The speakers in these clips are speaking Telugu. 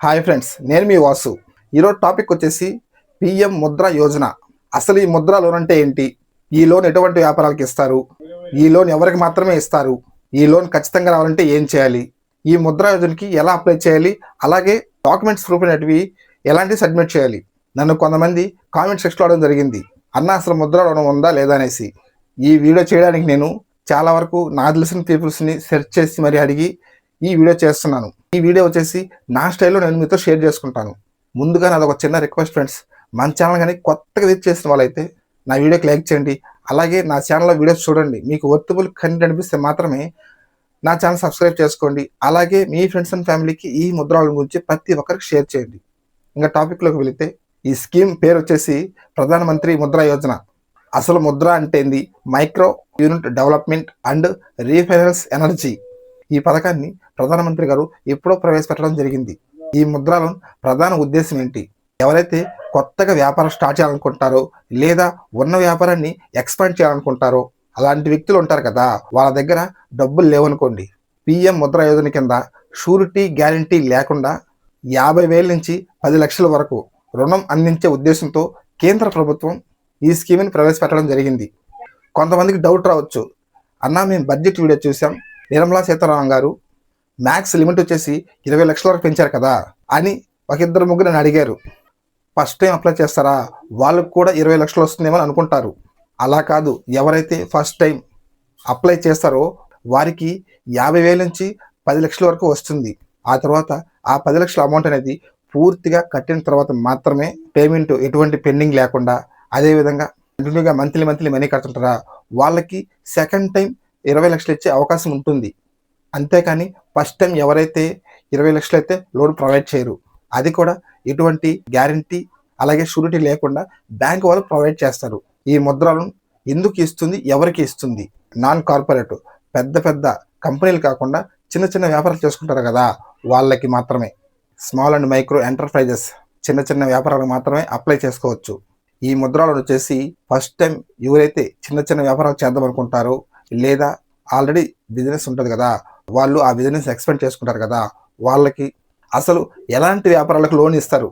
హాయ్ ఫ్రెండ్స్, నేను మీ వాసు. ఈరోజు టాపిక్ వచ్చేసి పిఎం ముద్ర యోజన. అసలు ఈ ముద్ర లోన్ అంటే ఏంటి? ఈ లోన్ ఎటువంటి వ్యాపారాలకు ఇస్తారు? ఈ లోన్ ఎవరికి మాత్రమే ఇస్తారు? ఈ లోన్ ఖచ్చితంగా రావాలంటే ఏం చేయాలి? ఈ ముద్ర యోజనకి ఎలా అప్లై చేయాలి? అలాగే డాక్యుమెంట్స్ ప్రూఫ్ అనేటివి ఎలాంటి సబ్మిట్ చేయాలి? నన్ను కొంతమంది కామెంట్ సెక్షన్లో అడగడం జరిగింది, అన్న అసలు ముద్ర లోన్ ఉందా లేదా అనేసి. ఈ వీడియో చేయడానికి నేను చాలా వరకు నాకు తెలిసిన పీపుల్స్ని సెర్చ్ చేసి మరి అడిగి ఈ వీడియో చేస్తున్నాను. ఈ వీడియో వచ్చేసి నా స్టైల్లో నేను మీతో షేర్ చేసుకుంటాను. ముందుగా నాది ఒక చిన్న రిక్వెస్ట్ ఫ్రెండ్స్, మన ఛానల్ కానీ కొత్తగా విజిట్ చేసిన వాళ్ళైతే నా వీడియోకి లైక్ చేయండి. అలాగే నా ఛానల్లో వీడియోస్ చూడండి. మీకు వర్తబుల్ కంటెంట్ అనిపిస్తే మాత్రమే నా ఛానల్ సబ్స్క్రైబ్ చేసుకోండి. అలాగే మీ ఫ్రెండ్స్ అండ్ ఫ్యామిలీకి ఈ ముద్రాల గురించి ప్రతి ఒక్కరికి షేర్ చేయండి. ఇంకా టాపిక్లోకి వెళితే, ఈ స్కీమ్ పేరు వచ్చేసి ప్రధానమంత్రి ముద్రా యోజన. అసలు ముద్ర అంటే ఏంది? Micro unit development and refinance energy. ఈ పథకాన్ని ప్రధానమంత్రి గారు ఎప్పుడో ప్రవేశపెట్టడం జరిగింది. ఈ ముద్ర లోన్ ప్రధాన ఉద్దేశం ఏంటి? ఎవరైతే కొత్తగా వ్యాపారం స్టార్ట్ చేయాలనుకుంటారో లేదా ఉన్న వ్యాపారాన్ని ఎక్స్పాండ్ చేయాలనుకుంటారో అలాంటి వ్యక్తులు ఉంటారు కదా, వాళ్ళ దగ్గర డబ్బులు లేవనుకోండి, పిఎం ముద్ర యోజన కింద షూరిటీ గ్యారంటీ లేకుండా 50,000 నుంచి 10 లక్షల వరకు రుణం అందించే ఉద్దేశంతో కేంద్ర ప్రభుత్వం ఈ స్కీమ్ని ప్రవేశపెట్టడం జరిగింది. కొంతమందికి డౌట్ రావచ్చు, అన్నా మేము బడ్జెట్ వీడియో చూసాం, నిర్మలా సీతారామన్ గారు మ్యాక్స్ లిమిట్ వచ్చేసి 20 లక్షల వరకు పెంచారు కదా అని ఒక ఇద్దరు ముగ్గురు నన్ను అడిగారు. ఫస్ట్ టైం అప్లై చేస్తారా, వాళ్ళకు కూడా 20 లక్షలు వస్తుందేమో అనుకుంటారు. అలా కాదు, ఎవరైతే ఫస్ట్ టైం అప్లై చేస్తారో వారికి 50,000 నుంచి 10 లక్షల వరకు వస్తుంది. ఆ తర్వాత ఆ 10 లక్షల అమౌంట్ అనేది పూర్తిగా కట్టిన తర్వాత మాత్రమే పేమెంట్ ఎటువంటి పెండింగ్ లేకుండా, అదేవిధంగా కంటిన్యూగా మంత్లీ మనీ కడుతుంటారా వాళ్ళకి సెకండ్ టైం 20 లక్షలు ఇచ్చే అవకాశం ఉంటుంది. అంతేకాని ఫస్ట్ టైం ఎవరైతే 20 లక్షలు అయితే లోన్ ప్రొవైడ్ చేయరు. అది కూడా ఎటువంటి గ్యారంటీ అలాగే షూరిటీ లేకుండా బ్యాంక్ వాళ్ళు ప్రొవైడ్ చేస్తారు. ఈ ముద్ర లోన్ ఎందుకు ఇస్తుంది, ఎవరికి ఇస్తుంది? నాన్ కార్పొరేట్ పెద్ద కంపెనీలు కాకుండా చిన్న చిన్న వ్యాపారాలు చేసుకుంటారు కదా వాళ్ళకి మాత్రమే. స్మాల్ అండ్ మైక్రో ఎంటర్ప్రైజెస్ చిన్న వ్యాపారాలకు మాత్రమే అప్లై చేసుకోవచ్చు. ఈ ముద్ర లోన్ వచ్చేసి ఫస్ట్ టైం ఎవరైతే చిన్న వ్యాపారాలు చేద్దాం అనుకుంటారో లేదా ఆల్రెడీ బిజినెస్ ఉంటుంది కదా, వాళ్ళు ఆ బిజినెస్ ఎక్స్పెండ్ చేసుకుంటారు కదా, వాళ్ళకి అసలు ఎలాంటి వ్యాపారాలకు లోన్ ఇస్తారు?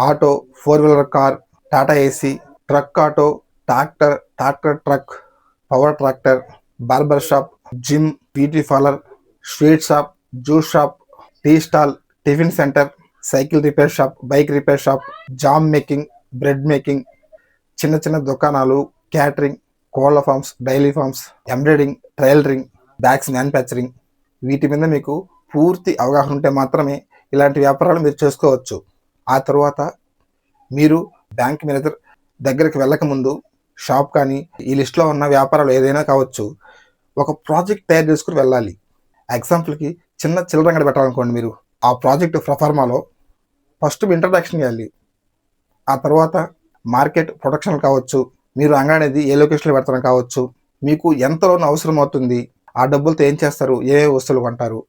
Auto, four wheeler car, Tata AC, truck auto, tractor truck, power tractor, barber shop, gym, beauty parlour, sweet shop, juice shop, tea stall, tiffin centre, cycle repair shop, bike repair shop, jam making, bread making, చిన్న దుకాణాలు, క్యాటరింగ్, కోళ్ళ farms, dairy farms, embroiding, tailoring, bags manufacturing, వీటి మీద మీకు పూర్తి అవగాహన ఉంటే మాత్రమే ఇలాంటి వ్యాపారాలు మీరు చేసుకోవచ్చు. ఆ తర్వాత మీరు బ్యాంక్ మేనేజర్ దగ్గరికి వెళ్ళకముందు షాప్ కానీ ఈ లిస్ట్లో ఉన్న వ్యాపారాలు ఏదైనా కావచ్చు, ఒక ప్రాజెక్ట్ తయారు చేసుకుని వెళ్ళాలి. ఎగ్జాంపుల్కి చిల్లర అంగడి పెట్టాలనుకోండి, మీరు ఆ ప్రాజెక్ట్ ప్రొఫార్మాలో ఫస్ట్ ఇంట్రడక్షన్ ఇవ్వాలి. ఆ తర్వాత మార్కెట్ ప్రొడక్షన్ కావచ్చు, మీరు అంగడి అనేది ఏ లొకేషన్లో పెడతారని కావచ్చు, మీకు ఎంత లోన్ అవసరం అవుతుంది, ఆ డబ్బులతో ఏం చేస్తారు, ఏ వస్తువులు కొంటారు,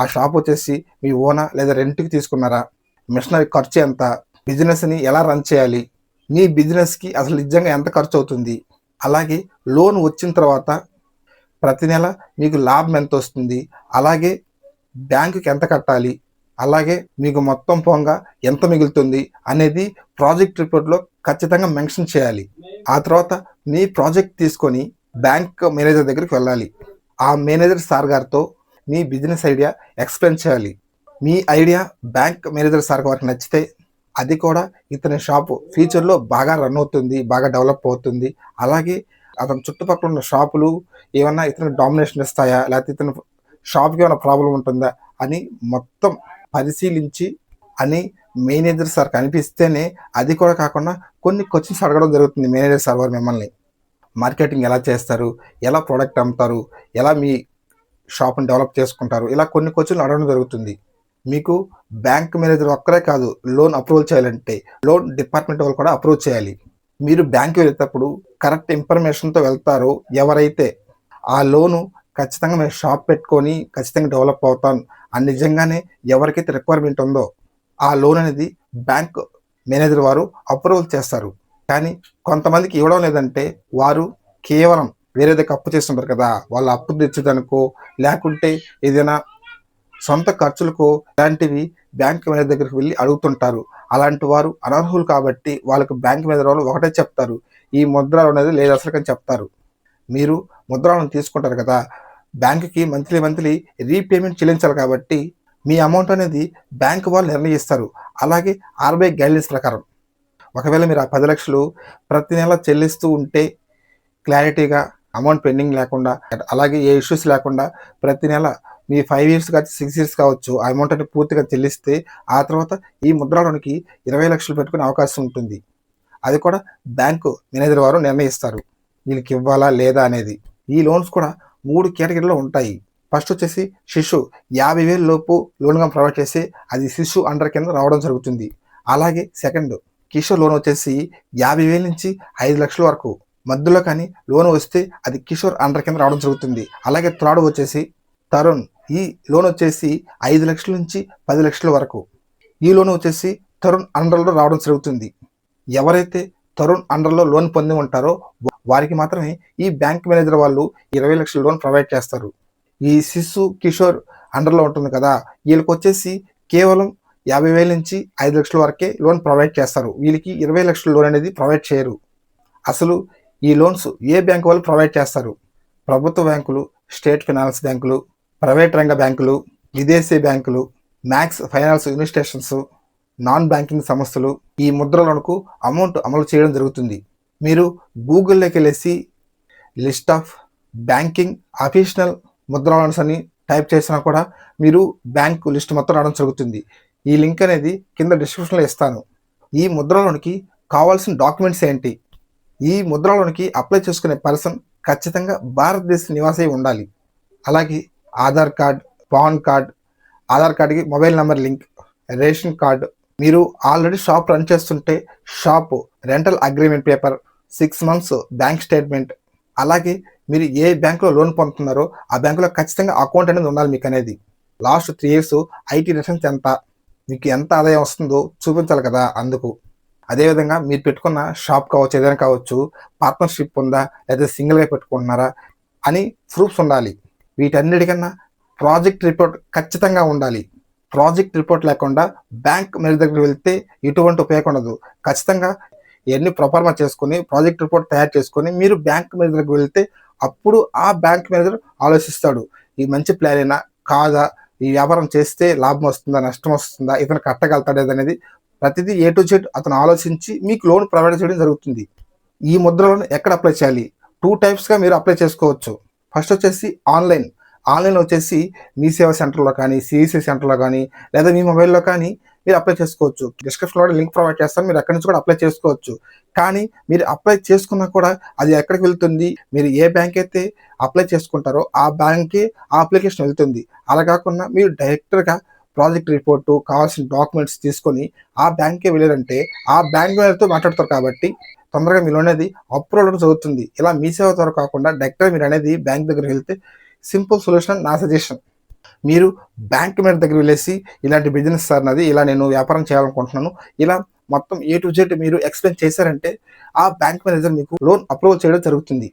ఆ షాప్ వచ్చేసి మీ ఓనా లేదా రెంట్కి తీసుకున్నారా, మిషనరీ ఖర్చు ఎంత, బిజినెస్ని ఎలా రన్ చేయాలి, మీ బిజినెస్కి అసలు నిజంగా ఎంత ఖర్చు అవుతుంది, అలాగే లోన్ వచ్చిన తర్వాత ప్రతి నెల మీకు లాభం ఎంత వస్తుంది, అలాగే బ్యాంకుకి ఎంత కట్టాలి, అలాగే మీకు మొత్తం పోగా ఎంత మిగులుతుంది అనేది ప్రాజెక్ట్ రిపోర్ట్లో ఖచ్చితంగా మెన్షన్ చేయాలి. ఆ తర్వాత మీ ప్రాజెక్ట్ తీసుకొని బ్యాంక్ మేనేజర్ దగ్గరికి వెళ్ళాలి. ఆ మేనేజర్ సార్ గారితో మీ బిజినెస్ ఐడియా ఎక్స్ప్లెయిన్ చేయాలి. మీ ఐడియా బ్యాంక్ మేనేజర్ సార్ గారికి నచ్చితే అది కూడా ఇతని షాపు ఫ్యూచర్లో బాగా రన్ అవుతుంది, బాగా డెవలప్ అవుతుంది, అలాగే అతని చుట్టుపక్కల ఉన్న షాపులు ఏమన్నా ఇతనికి డామినేషన్ ఇస్తాయా, లేకపోతే ఇతని షాప్కి ఏమైనా ప్రాబ్లం ఉంటుందా అని మొత్తం పరిశీలించి అని మేనేజర్ సార్ కనిపిస్తేనే, అది కూడా కాకుండా కొన్ని క్వశ్చన్స్ అడగడం జరుగుతుంది. మేనేజర్ సార్ వారు మిమ్మల్ని మార్కెటింగ్ ఎలా చేస్తారు, ఎలా ప్రోడక్ట్ అమ్ముతారు, ఎలా మీ షాప్ని డెవలప్ చేసుకుంటారు, ఇలా కొన్ని క్వశ్చన్లు అడగడం జరుగుతుంది. మీకు బ్యాంక్ మేనేజర్ ఒక్కరే కాదు, లోన్ అప్రూవల్ చేయాలంటే లోన్ డిపార్ట్మెంట్ వాళ్ళు కూడా అప్రూవ్ చేయాలి. మీరు బ్యాంక్ వెళ్ళేటప్పుడు కరెక్ట్ ఇన్ఫర్మేషన్తో వెళ్తారో, ఎవరైతే ఆ లోను ఖచ్చితంగా మేము షాప్ పెట్టుకొని ఖచ్చితంగా డెవలప్ అవుతాం అని నిజంగానే ఎవరికైతే రిక్వైర్మెంట్ ఉందో ఆ లోన్ అనేది బ్యాంక్ మేనేజర్ వారు అప్రూవల్ చేస్తారు. కానీ కొంతమందికి ఇవ్వడం లేదంటే వారు కేవలం వేరే దగ్గర అప్పు చేస్తుంటారు కదా, వాళ్ళ అప్పు తెచ్చేదనుకో లేకుంటే ఏదైనా సొంత ఖర్చులకు ఇలాంటివి బ్యాంక్ మేనేజర్ దగ్గరికి వెళ్ళి అడుగుతుంటారు. అలాంటి వారు అనర్హులు కాబట్టి వాళ్ళకు బ్యాంక్ మేనేజర్ వాళ్ళు ఒకటే చెప్తారు, ఈ ముద్ర లోన్ అనేది లేదు అసలు అని చెప్తారు. మీరు ముద్ర లోన్ తీసుకుంటారు కదా, బ్యాంకుకి మంత్లీ రీపేమెంట్ చెల్లించాలి కాబట్టి మీ అమౌంట్ అనేది బ్యాంకు వాళ్ళు నిర్ణయిస్తారు. అలాగే ఆర్బీఐ గైడ్లైన్స్ ప్రకారం ఒకవేళ మీరు ఆ 10 లక్షలు ప్రతి నెల చెల్లిస్తూ ఉంటే క్లారిటీగా అమౌంట్ పెండింగ్ లేకుండా, అలాగే ఏ ఇష్యూస్ లేకుండా ప్రతి నెల మీ 5 ఇయర్స్ కావచ్చు 6 ఇయర్స్ కావచ్చు ఆ అమౌంట్ అంటే పూర్తిగా చెల్లిస్తే ఆ తర్వాత ఈ ముద్ర లోన్కి 20 లక్షలు పెట్టుకునే అవకాశం ఉంటుంది. అది కూడా బ్యాంకు మేనేజర్ వారు నిర్ణయిస్తారు వీళ్ళకి ఇవ్వాలా లేదా అనేది. ఈ లోన్స్ కూడా 3 కేటగిరీలో ఉంటాయి. ఫస్ట్ వచ్చేసి శిశు 50,000 లోపు లోన్గా ప్రొవైడ్ చేసి అది శిశు అండర్ కింద రావడం జరుగుతుంది. అలాగే సెకండ్ కిషోర్ లోన్ వచ్చేసి 50,000 నుంచి 5 లక్షల వరకు మధ్యలో కానీ లోన్ వస్తే అది కిషోర్ అండర్ కింద రావడం జరుగుతుంది. అలాగే థర్డ్ వచ్చేసి తరుణ్, ఈ లోన్ వచ్చేసి 5 లక్షల నుంచి 10 లక్షల వరకు. ఈ లోన్ వచ్చేసి తరుణ్ అండర్లో రావడం జరుగుతుంది. ఎవరైతే తరుణ్ అండర్లో లోన్ పొంది ఉంటారో వారికి మాత్రమే ఈ బ్యాంక్ మేనేజర్ వాళ్ళు 20 లక్షల లోన్ ప్రొవైడ్ చేస్తారు. ఈ శిశు కిషోర్ అండర్లో ఉంటుంది కదా, వీళ్ళకి వచ్చేసి కేవలం 50,000 నుంచి 5 లక్షల వరకే లోన్ ప్రొవైడ్ చేస్తారు. వీళ్ళకి 20 లక్షల లోన్ అనేది ప్రొవైడ్ చేయరు. అసలు ఈ లోన్స్ ఏ బ్యాంకు వాళ్ళు ప్రొవైడ్ చేస్తారు? ప్రభుత్వ బ్యాంకులు, స్టేట్ ఫైనాన్స్ బ్యాంకులు, ప్రైవేట్ రంగ బ్యాంకులు, విదేశీ బ్యాంకులు, max finance institutions, non banking సంస్థలు ఈ ముద్ర లోన్కు అమౌంట్ అమలు చేయడం జరుగుతుంది. మీరు గూగుల్లోకి వెళ్ళేసి list of banking అఫీషనల్ Mudra loans అని టైప్ చేసినా కూడా మీరు బ్యాంకు లిస్ట్ మొత్తం రావడం జరుగుతుంది. ఈ లింక్ అనేది కింద డిస్క్రిప్షన్లో ఇస్తాను. ఈ ముద్ర లోన్కి కావాల్సిన డాక్యుమెంట్స్ ఏంటి? ఈ ముద్ర లోన్కి అప్లై చేసుకునే పర్సన్ ఖచ్చితంగా భారతదేశ నివాసి ఉండాలి. అలాగే Aadhaar card, PAN card, Aadhaar కార్డుకి mobile number link, ration card, మీరు ఆల్రెడీ షాప్ రన్ చేస్తుంటే shop rental agreement paper, 6 months bank statement, అలాగే మీరు ఏ బ్యాంకులో లోన్ పొందుతున్నారో ఆ బ్యాంకులో ఖచ్చితంగా అకౌంట్ అనేది ఉండాలి మీకు అనేది. లాస్ట్ 3 years ఐటీ రిటర్న్స్ ఎంత, మీకు ఎంత ఆదాయం వస్తుందో చూపించాలి కదా అందుకు. అదేవిధంగా మీరు పెట్టుకున్న షాప్ కావచ్చు, ఏదైనా కావచ్చు, పార్ట్నర్షిప్ ఉందా లేదా సింగిల్గా పెట్టుకుంటున్నారా అని ప్రూఫ్స్ ఉండాలి. వీటన్నిటికన్నా ప్రాజెక్ట్ రిపోర్ట్ ఖచ్చితంగా ఉండాలి. ప్రాజెక్ట్ రిపోర్ట్ లేకుండా బ్యాంక్ మేనేజర్ దగ్గరికి వెళ్తే ఎటువంటి ఉపయోగం ఉండదు. ఖచ్చితంగా ఇవన్నీ ప్రొఫార్మా చేసుకొని ప్రాజెక్ట్ రిపోర్ట్ తయారు చేసుకొని మీరు బ్యాంక్ మేనేజర్ దగ్గరికి వెళ్తే అప్పుడు ఆ బ్యాంక్ మేనేజర్ ఆలోచిస్తాడు, ఈ మంచి ప్లాన్ అయినా కాదా, ఈ వ్యాపారం చేస్తే లాభం వస్తుందా నష్టం వస్తుందా, ఇతను కట్టగలుగుతాడు అనేది ప్రతిదీ A to Z అతను ఆలోచించి మీకు లోన్ ప్రొవైడ్ చేయడం జరుగుతుంది. ఈ ముద్ర లోన్ ఎక్కడ అప్లై చేయాలి? 2 typesగా మీరు అప్లై చేసుకోవచ్చు. ఫస్ట్ వచ్చేసి ఆన్లైన్ వచ్చేసి మీ సేవా సెంటర్లో కానీ, CEC సెంటర్లో కానీ, లేదా మీ మొబైల్లో కానీ మీరు అప్లై చేసుకోవచ్చు. డిస్క్రిప్షన్లో కూడా లింక్ ప్రొవైడ్ చేస్తాను, మీరు అక్కడి నుంచి కూడా అప్లై చేసుకోవచ్చు. కానీ మీరు అప్లై చేసుకున్నా కూడా అది ఎక్కడికి వెళ్తుంది? మీరు ఏ బ్యాంక్ అయితే అప్లై చేసుకుంటారో ఆ బ్యాంకే ఆ అప్లికేషన్ వెళ్తుంది. అలా కాకుండా మీరు డైరెక్ట్గా ప్రాజెక్ట్ రిపోర్టు కావాల్సిన డాక్యుమెంట్స్ తీసుకొని ఆ బ్యాంకే వెళ్ళారంటే ఆ బ్యాంక్ వాళ్ళతో మాట్లాడతారు కాబట్టి తొందరగా మీరు అనేది అప్రూవల్ అనేది జరుగుతుంది. ఇలా మీ సేవ ద్వారా కాకుండా డైరెక్ట్గా మీరు అనేది బ్యాంక్ దగ్గరికి వెళ్తే సింపుల్ సొల్యూషన్ నా సజెషన్. మీరు బ్యాంక్ మేనేజర్ దగ్గర వెళ్ళేసి ఇలాంటి బిజినెస్ సార్ నాది, ఇలా నేను వ్యాపారం చేయాలనుకుంటున్నాను, ఇలా మొత్తం A to Z మీరు ఎక్స్ప్లెయిన్ చేశారంటే ఆ బ్యాంక్ మేనేజర్ మీకు లోన్ అప్రూవల్ చేయడం జరుగుతుంది.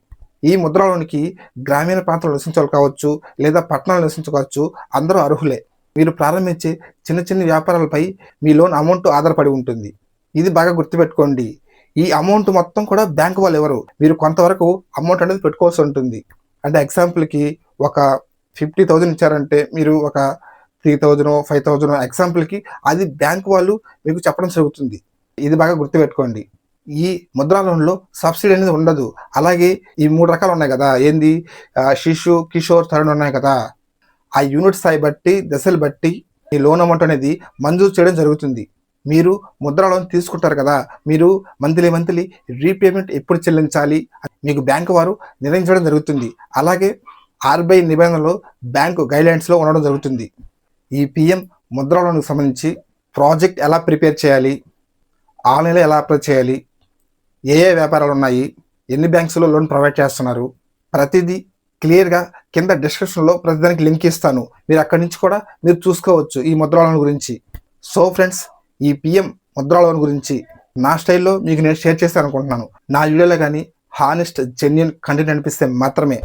ఈ ముద్ర లోన్కి గ్రామీణ ప్రాంతాల్లో నివసించాలి కావచ్చు, లేదా పట్టణాలు నివసించవచ్చు, అందరూ అర్హులే. మీరు ప్రారంభించే చిన్న వ్యాపారాలపై మీ లోన్ అమౌంట్ ఆధారపడి ఉంటుంది. ఇది బాగా గుర్తుపెట్టుకోండి. ఈ అమౌంట్ మొత్తం కూడా బ్యాంకు వాళ్ళు ఎవరు, మీరు కొంతవరకు అమౌంట్ అనేది పెట్టుకోవాల్సి ఉంటుంది. అంటే ఎగ్జాంపుల్కి ఒక 50,000 ఇచ్చారంటే మీరు ఒక 3,000 5,000 ఎగ్జాంపుల్కి అది బ్యాంకు వాళ్ళు మీకు చెప్పడం జరుగుతుంది. ఇది బాగా గుర్తుపెట్టుకోండి. ఈ ముద్రా లోన్లో సబ్సిడీ అనేది ఉండదు. అలాగే ఈ 3 రకాలు ఉన్నాయి కదా, ఏంది శిశు, కిషోర్, తరుణ్ ఉన్నాయి కదా, ఆ యూనిట్ స్థాయి బట్టి దశలు బట్టి ఈ లోన్ అమౌంట్ అనేది మంజూరు చేయడం జరుగుతుంది. మీరు ముద్రా లోన్ తీసుకుంటారు కదా, మీరు మంత్లీ రీపేమెంట్ ఎప్పుడు చెల్లించాలి మీకు బ్యాంకు వారు నిర్ణయించడం జరుగుతుంది. అలాగే ఆర్బీఐ నిబంధనలు బ్యాంకు గైడ్లైన్స్లో ఉండడం జరుగుతుంది. ఈ PM ముద్రా లోన్కి సంబంధించి ప్రాజెక్ట్ ఎలా ప్రిపేర్ చేయాలి, ఆన్లైన్లో ఎలా అప్లై చేయాలి, ఏ వ్యాపారాలు ఉన్నాయి, ఎన్ని బ్యాంక్స్లో లోన్ ప్రొవైడ్ చేస్తున్నారు, ప్రతిదీ క్లియర్గా కింద డిస్క్రిప్షన్లో ప్రతిదానికి లింక్ ఇస్తాను. మీరు అక్కడి నుంచి కూడా మీరు చూసుకోవచ్చు ఈ ముద్రా లోన్ గురించి. సో ఫ్రెండ్స్, ఈ PM ముద్రా లోన్ గురించి నా స్టైల్లో మీకు నేను షేర్ చేస్తాను అనుకుంటున్నాను. నా వీడియోలో కానీ హానెస్ట్ జెన్యూన్ కంటెంట్ అనిపిస్తే మాత్రమే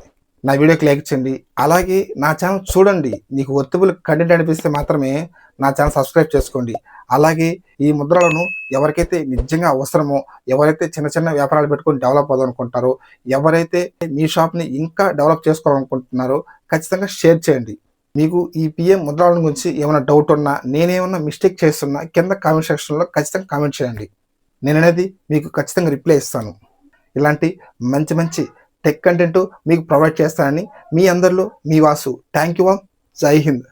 నా వీడియోకి లైక్ చేయండి. అలాగే నా ఛానల్ చూడండి. మీకు వర్తబుల్ కంటెంట్ అనిపిస్తే మాత్రమే నా ఛానల్ సబ్స్క్రైబ్ చేసుకోండి. అలాగే ఈ ముద్రలను ఎవరికైతే నిజంగా అవసరమో, ఎవరైతే చిన్న చిన్న వ్యాపారాలు పెట్టుకొని డెవలప్ అవ్వాలనుకుంటారో, ఎవరైతే మీ షాప్ని ఇంకా డెవలప్ చేసుకోవాలనుకుంటున్నారో ఖచ్చితంగా షేర్ చేయండి. మీకు ఈ పిఎం ముద్రాల గురించి ఏమైనా డౌట్ ఉన్నా, నేనేమన్నా మిస్టేక్ చేస్తున్నా కింద కామెంట్ సెక్షన్లో ఖచ్చితంగా కామెంట్ చేయండి. నేను అనేది మీకు ఖచ్చితంగా రిప్లై ఇస్తాను. ఇలాంటి మంచి మంచి టెక్ కంటెంట్ మీకు ప్రొవైడ్ చేస్తానని మీ అందరిలో మీ Vasu. Thank you all. Jai Hind.